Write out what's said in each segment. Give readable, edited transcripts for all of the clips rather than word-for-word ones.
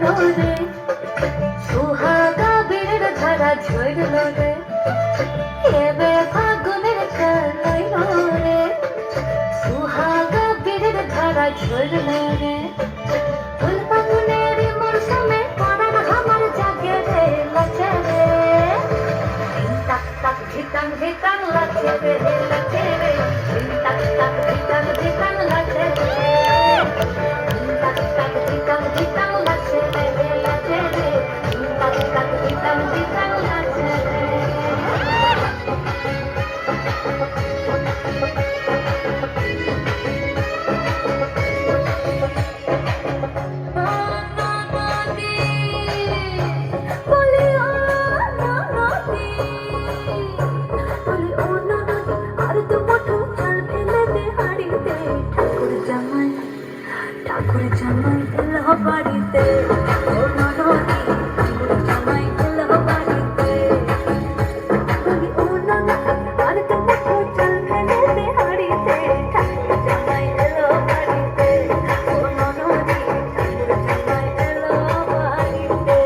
রে সুহাগা বীরের ধারা ঝরল রে এবে ফাগুনের কালাইল রে সুহাগা বীরের ধারা ঝরল রে ফুল ফাগুনের মরশুমে পরাণ আমার জাগে রে লাচে রে তাক তাক ঝিতাং ঝিতাং লাচে রে লাচে রে তাক তাক ঝিতাং ঝিতাং লাচে রে তাক তাক ঝিতাং ঝিতাং লাচে রে লাচে রে তাক তাক ঝিতাং ঝিতাং লাচে রে ঠাকুর জামাই এলো বাড়িতে ও ননদি ঠাকুর জামাই এলো বাড়িতে বলি ও ননদি আর তো মুঠো চাল ফেলে দে হাড়িতে ঠাকুর জামাই এলো বাড়িতে ও ননদি ঠাকুর জামাই এলো বাড়িতে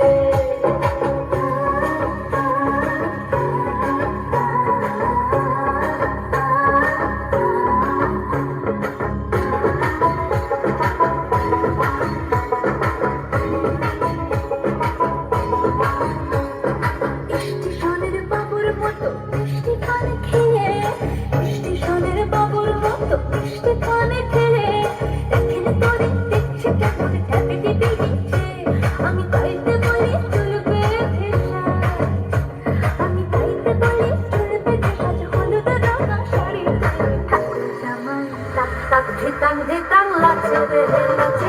স্টেশনের বাবুর মতো মিষ্টি পান খেয়ে স্টেশনের বাবুর মতো মিষ্টি পান খেয়ে দেখেন তোরে দেখছে কেমন ট্যাপে টিপে দিচ্ছে আমি তাইতে বলি চলবে ভেসা আমি তাইতে বলি চলবে সাজ হলুদ রঙা শাড়ি ঠাকুর জামাই তাক তাক ধিতাং ধিতাং লাচে রে লাচে